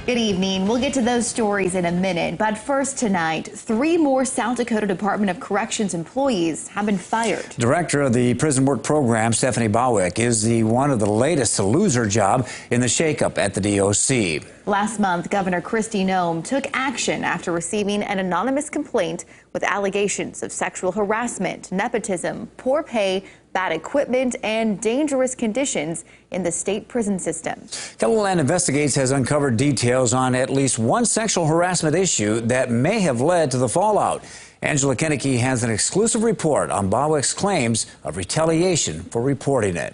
Good evening. We'll get to those stories in a minute. But first tonight, 3 more South Dakota Department of Corrections employees have been fired. Director of the Prison Work Program, Stephanie Bowick, is the one of the latest to lose her job in the shakeup at the DOC. Last month, Governor Kristi Noem took action after receiving an anonymous complaint with allegations of sexual harassment, nepotism, poor pay, bad equipment, and dangerous conditions in the state prison system. KELOLAND Investigates has uncovered details on at least one sexual harassment issue that may have led to the fallout. Angela Kennecke has an exclusive report on Bowick's claims of retaliation for reporting it.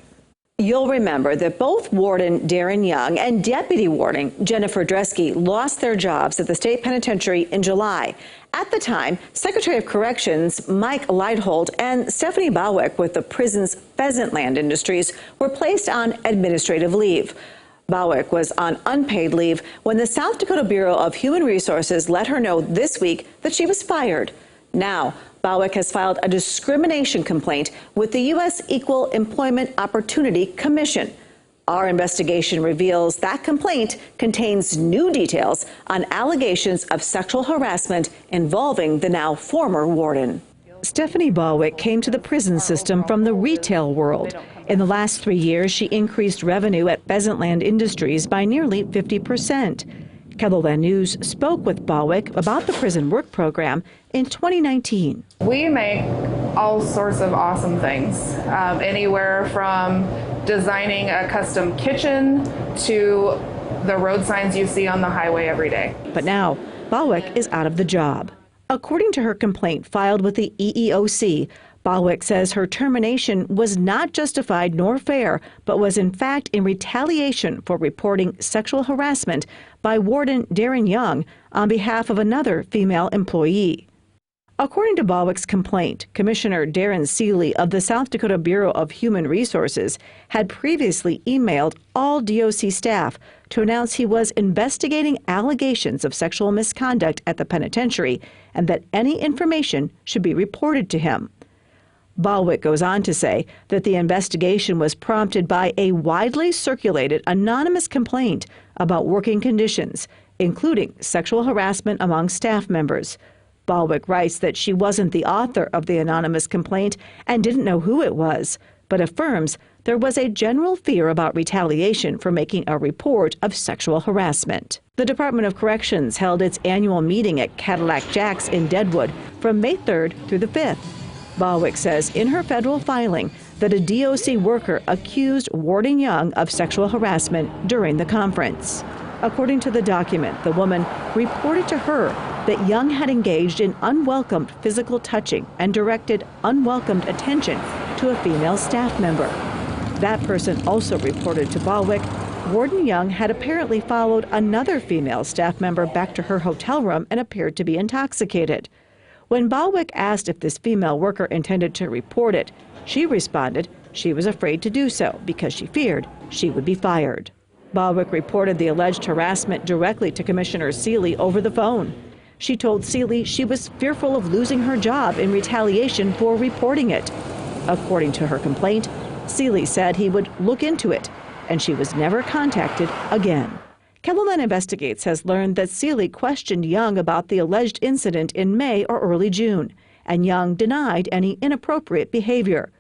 You'll remember that both Warden Darren Young and Deputy Warden Jennifer Dresky lost their jobs at the state penitentiary in July. At the time, Secretary of Corrections Mike Leithold and Stephanie Bowick with the prison's Pheasant Land Industries were placed on administrative leave. Bowick was on unpaid leave when the South Dakota Bureau of Human Resources let her know this week that she was fired. Now, Bowick has filed a discrimination complaint with the U.S. Equal Employment Opportunity Commission. Our investigation reveals that complaint contains new details on allegations of sexual harassment involving the now former warden. Stephanie Bowick came to the prison system from the retail world. In the last 3 years, she increased revenue at Pheasant Land Industries by nearly 50%. KELOLAND News spoke with Bowick about the prison work program in 2019. We make all sorts of awesome things, anywhere from designing a custom kitchen to the road signs you see on the highway every day. But now, Bowick is out of the job. According to her complaint filed with the EEOC, Bowick says her termination was not justified nor fair, but was in fact in retaliation for reporting sexual harassment by Warden Darren Young on behalf of another female employee. According to Bowick's complaint, Commissioner Darren Seeley of the South Dakota Bureau of Human Resources had previously emailed all DOC staff to announce he was investigating allegations of sexual misconduct at the penitentiary and that any information should be reported to him. Bowick goes on to say that the investigation was prompted by a widely circulated anonymous complaint about working conditions, including sexual harassment among staff members. Bowick writes that she wasn't the author of the anonymous complaint and didn't know who it was, but affirms there was a general fear about retaliation for making a report of sexual harassment. The Department of Corrections held its annual meeting at Cadillac Jack's in Deadwood from May 3rd through the 5th. Bowick says in her federal filing that a DOC worker accused Warden Young of sexual harassment during the conference. According to the document, the woman reported to her that Young had engaged in unwelcomed physical touching and directed unwelcomed attention to a female staff member. That person also reported to Bowick Warden Young had apparently followed another female staff member back to her hotel room and appeared to be intoxicated. When Bowick asked if this female worker intended to report it, she responded she was afraid to do so because she feared she would be fired. Bowick reported the alleged harassment directly to Commissioner Seeley over the phone. She told Seeley she was fearful of losing her job in retaliation for reporting it. According to her complaint, Seeley said he would look into it, and she was never contacted again. KELOLAND Investigates has learned that Seeley questioned Young about the alleged incident in May or early June, and Young denied any inappropriate behavior.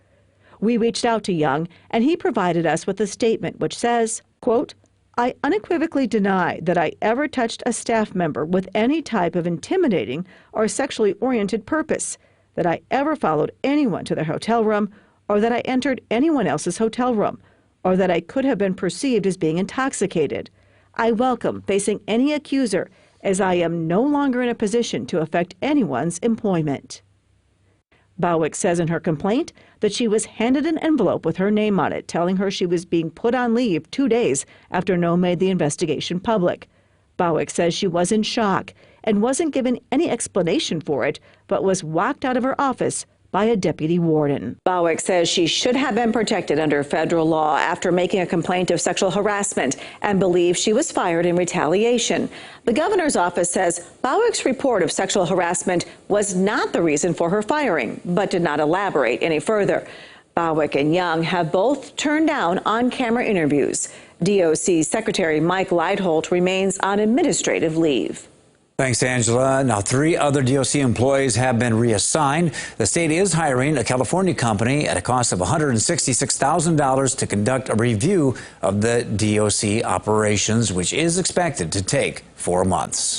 We reached out to Young, and he provided us with a statement which says, quote, "I unequivocally deny that I ever touched a staff member with any type of intimidating or sexually oriented purpose, that I ever followed anyone to their hotel room, or that I entered anyone else's hotel room, or that I could have been perceived as being intoxicated. I welcome facing any accuser, as I am no longer in a position to affect anyone's employment." Bowick says in her complaint that she was handed an envelope with her name on it, telling her she was being put on leave 2 days after Noem made the investigation public. Bowick says she was in shock and wasn't given any explanation for it, but was walked out of her office by a deputy warden. Bowick says she should have been protected under federal law after making a complaint of sexual harassment and believes she was fired in retaliation. The governor's office says Bowick's report of sexual harassment was not the reason for her firing, but did not elaborate any further. Bowick and Young have both turned down on-camera interviews. DOC Secretary Mike Leitholt remains on administrative leave. Thanks, Angela. Now, 3 other DOC employees have been reassigned. The state is hiring a California company at a cost of $166,000 to conduct a review of the DOC operations, which is expected to take 4 months.